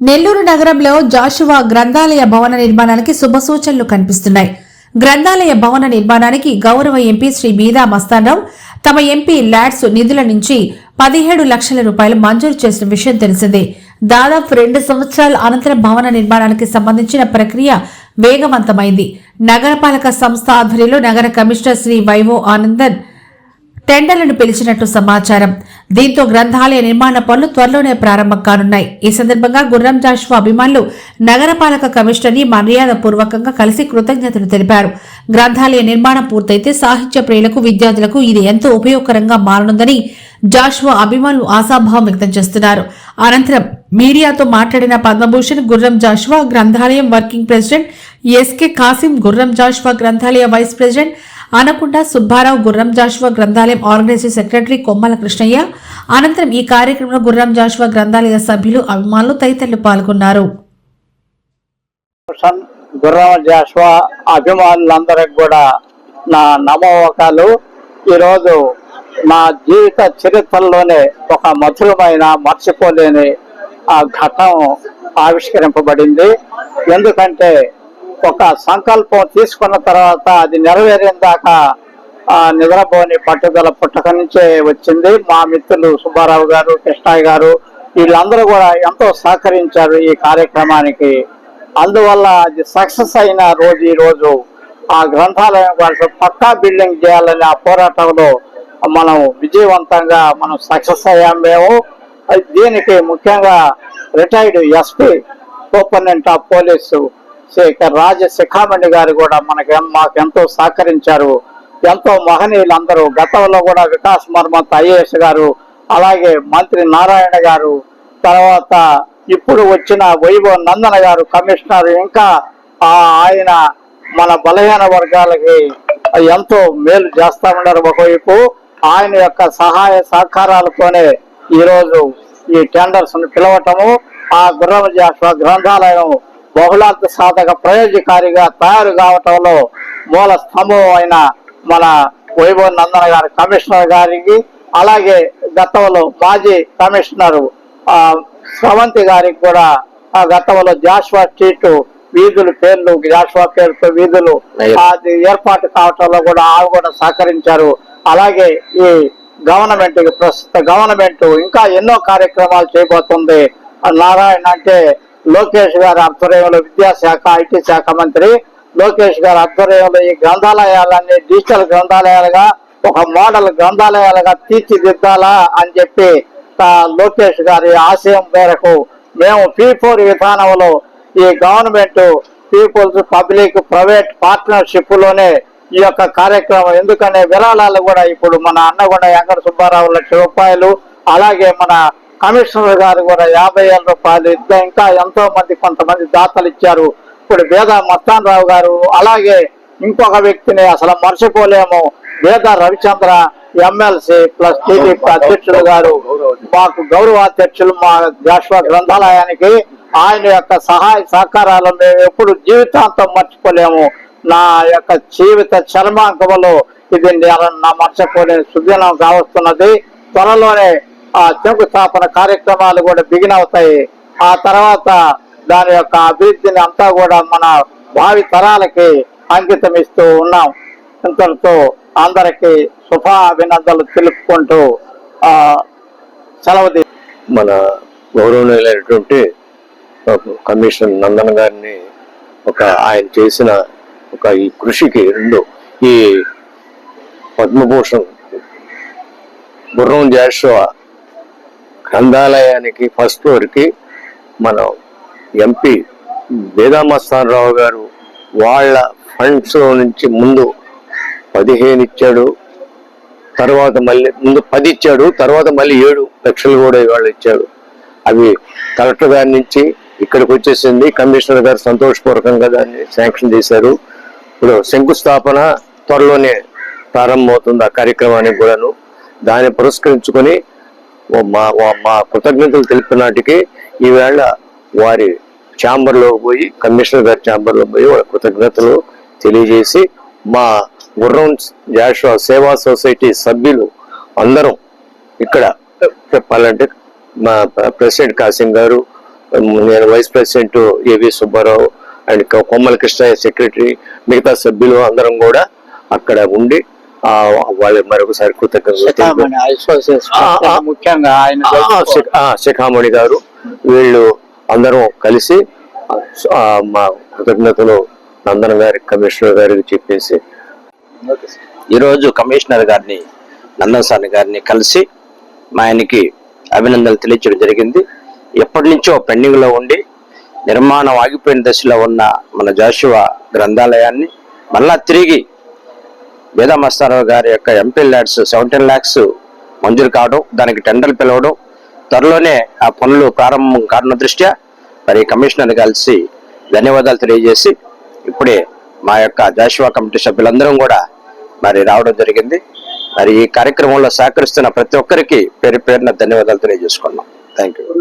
నెల్లూరు నగరంలో జాషువా గ్రంథాలయ భవన నిర్మాణానికి శుభసూచనలు కనిపిస్తున్నాయి. గ్రంథాలయ భవన నిర్మాణానికి గౌరవ ఎంపీ శ్రీ బీదా మస్తానరావు తమ ఎంపీ ల్యాడ్స్ నిధుల నుంచి 17 లక్షల రూపాయలు మంజూరు చేసిన విషయం తెలిసిందే. దాదాపు 2 సంవత్సరాల అనంతరం భవన నిర్మాణానికి సంబంధించిన ప్రక్రియ వేగవంతమైంది. నగరపాలక సంస్థ ఆధ్వర్యంలో నగర కమిషనర్ శ్రీ వైవో ఆనందన్ టెండర్లను పిలిచినట్టు సమాచారం. దీంతో గ్రంథాలయ నిర్మాణ పనులు త్వరలోనే ప్రారంభం కానున్నాయి. ఈ సందర్భంగా గుర్రం జాషువా అభిమానులు నగరపాలక కమిషనర్ ని మర్యాదపూర్వకంగా కలిసి కృతజ్ఞతలు తెలిపారు. గ్రంథాలయ నిర్మాణం పూర్తయితే సాహిత్య ప్రియులకు, విద్యార్థులకు ఇది ఎంతో ఉపయోగకరంగా మారనుందని జాషువా అభిమానులు ఆశాభావం వ్యక్తం చేస్తున్నారు. అనంతరం మీడియాతో మాట్లాడిన పద్మభూషణ్, గుర్రం జాషువా గ్రంథాలయం working president SK Kasim, Gurram Jashuva గ్రంథాలయ వైస్ ప్రెసిడెంట్ అనకుండ సుబ్బారావు, గుర్రం జాషువా గ్రంథాలయం ఆర్గనైజింగ్ సెక్రటరీ కొమ్మల కృష్ణయ్య, అనంతరం ఈ కార్యక్రమంలో గుర్రం జాషువా గ్రంథాలయ సభ్యులు, అభిమానులు తదితరులు పాల్గొన్నారు. గుర్రం జాషువా అభిమానులందరికి కూడా నా నమోకాలు. ఈరోజు నా జీవిత చరిత్రలోనే ఒక మధురమైన మర్చిపోలేని ఆ ఘట్టం ఆవిష్కరింపబడింది. ఎందుకంటే ఒక సంకల్పం తీసుకున్న తర్వాత అది నెరవేరేం దాకా నిద్రపోని పట్టుదల పుట్టక నుంచే వచ్చింది. మా మిత్రులు సుబ్బారావు గారు, కృష్ణయ్య గారు వీళ్ళందరూ కూడా ఎంతో సహకరించారు ఈ కార్యక్రమానికి. అందువల్ల అది సక్సెస్ అయిన రోజు ఈ రోజు. ఆ గ్రంథాలయం కోసం పక్కా బిల్డింగ్ చేయాలని ఆ పోరాటంలో మనం విజయవంతంగా సక్సెస్ అయ్యాం మేము. దీనికి ముఖ్యంగా retired SP superintendent of police Rajashekhamani garu కూడా మాకెంతో సహకరించారు. ఎంతో మహనీయులందరూ గతంలో కూడా వికాస్ మర్మత్ ఐఏఎస్ గారు, అలాగే మంత్రి నారాయణ గారు, తర్వాత ఇప్పుడు వచ్చిన వైభవ్ నందన గారు కమిషనర్, ఇంకా ఆయన మన బలహీన వర్గాలకి ఎంతో మేలు చేస్తా ఉన్నారు. ఒకవైపు ఆయన యొక్క సహాయ సహకారాలతోనే ఈరోజు ఈ టెండర్స్ పిలవటము, ఆ గుర్రం జాషువా గ్రంథాలయం బహుళార్థ సాధక ప్రయోజకారిగా తయారు కావటంలో మూల స్తంభం అయిన మన వైభవ్ నందన గారి కమిషనర్ గారికి, అలాగే గతంలో మాజీ కమిషనర్ స్రవంతి గారికి కూడా గతంలో జాషువా స్ట్రీట్ వీధులు పేర్లు జాషువా పేరుతో వీధులు అది ఏర్పాటు కావటంలో కూడా ఆమె కూడా సహకరించారు. అలాగే ఈ ప్రస్తుత గవర్నమెంట్ ఇంకా ఎన్నో కార్యక్రమాలు చేయబోతుంది. నారాయణ అంటే లోకేష్ గారి ఆధ్వర్యంలో, విద్యాశాఖ ఐటీ శాఖ మంత్రి లోకేష్ గారి ఆధ్వర్యంలో ఈ గ్రంథాలయాలన్నీ డిజిటల్ గ్రంథాలయాలుగా, ఒక మోడల్ గ్రంథాలయాలుగా తీర్చిదిద్దాలా అని చెప్పి లోకేష్ గారి ఆశయం మేరకు మేము P4 విధానంలో ఈ government peoples public private partnership లోనే ఈ యొక్క కార్యక్రమం. ఎందుకనే విరాళాలు కూడా ఇప్పుడు మన అన్నగొండ వెంకట సుబ్బారావు 1 లక్ష రూపాయలు, అలాగే మన కమిషనర్ గారు కూడా 50,000 రూపాయలు, ఇంకా ఎంతో మంది కొంతమంది దాతలు ఇచ్చారు. ఇప్పుడు బీదా మస్తానరావు గారు, అలాగే ఇంకొక వ్యక్తిని అసలు మర్చిపోలేము, బీదా రవిచంద్ర ఎమ్మెల్సీ ప్లస్ టీడీపీ అధ్యక్షులు గారు, మాకు గౌరవాధ్యక్షులు మా జాషువా గ్రంథాలయానికి. ఆయన యొక్క సహాయ సహకారాలు మేము ఎప్పుడు జీవితాంతం మర్చిపోలేము. నా యొక్క జీవిత చర్మాంకంలో ఇది నా మర్చిపోలేని సుదినం కావస్తున్నది. త్వరలోనే ఆ శంకుస్థాపన కార్యక్రమాలు కూడా బిగిన్ అవుతాయి. ఆ తర్వాత దాని యొక్క అభివృద్ధిని అంతా కూడా మన భావి తరాలకి అంకితం ఇస్తూ ఉన్నాం. ఇంతటితో అందరికి శుభాభినందనలు తెలుపుకుంటూ సెలవు. మన గౌరవనీయులైనటువంటి కమిషనర్ నందన్ గారిని ఆయన చేసిన ఈ కృషికి ఈ పద్మభూషణ్ గుర్రం జాషువా గ్రంథాలయానికి ఫస్ట్ ఫ్లోర్కి మన ఎంపీ బీదా మస్తానరావు గారు వాళ్ళ ఫండ్స్ నుంచి ముందు 15 ఇచ్చాడు, తర్వాత మళ్ళీ ముందు 10 ఇచ్చాడు, తర్వాత మళ్ళీ 7 లక్షలు కూడా ఇవాళ ఇచ్చాడు. అవి కలెక్టర్ గారి నుంచి ఇక్కడికి వచ్చేసింది. కమిషనర్ గారు సంతోషపూర్వకంగా దాన్ని శాంక్షన్ చేశారు. ఇప్పుడు శంకుస్థాపన త్వరలోనే ప్రారంభమవుతుంది ఆ కార్యక్రమానికి కూడాను. దాన్ని పురస్కరించుకొని మా కృతజ్ఞతలు తెలిపినాటికి ఈవేళ వారి ఛాంబర్లో పోయి, కమిషనర్ గారి ఛాంబర్లో పోయి వాళ్ళ కృతజ్ఞతలు తెలియజేసి, మా గుర్రం జాషువా సేవా సొసైటీ సభ్యులు అందరం ఇక్కడ చెప్పాలంటే మా ప్రెసిడెంట్ కాసిం గారు, నేను వైస్ ప్రెసిడెంట్ ఏవి సుబ్బారావు అండ్ కొమ్మల కృష్ణయ్య సెక్రటరీ, మిగతా సభ్యులు అందరం కూడా అక్కడ ఉండి వాళ్ళు మరొకసారి కృతజ్ఞతలు. ముఖ్యంగా శిఖామణి గారు వీళ్ళు అందరం కలిసి మా కృతజ్ఞతలు నందన్ గారి, కమిషనర్ గారికి చెప్పేసి ఈరోజు కమిషనర్ గారిని, నందన్ సార్ గారిని కలిసి మా ఆయనకి అభినందనలు తెలియజేయడం జరిగింది. ఎప్పటి నుంచో పెండింగ్ లో ఉండి నిర్మాణం ఆగిపోయిన దశలో ఉన్న మన జాషువా గ్రంథాలయాన్ని మళ్ళా తిరిగి వేదా మస్తానరావు గారి యొక్క ఎంపీ ల్యాడ్స్ 17 lakhs మంజూరు కావడం, దానికి టెండర్లు పిలవడం, త్వరలోనే ఆ పనులు ప్రారంభం కారణం దృష్ట్యా మరి కమిషనర్ కలిసి ధన్యవాదాలు తెలియజేసి ఇప్పుడే మా యొక్క జాషువా కమిటీ సభ్యులందరం కూడా మరి రావడం జరిగింది. మరి ఈ కార్యక్రమంలో సహకరిస్తున్న ప్రతి ఒక్కరికి పేరు పేరున ధన్యవాదాలు తెలియజేసుకున్నాం. Thank you.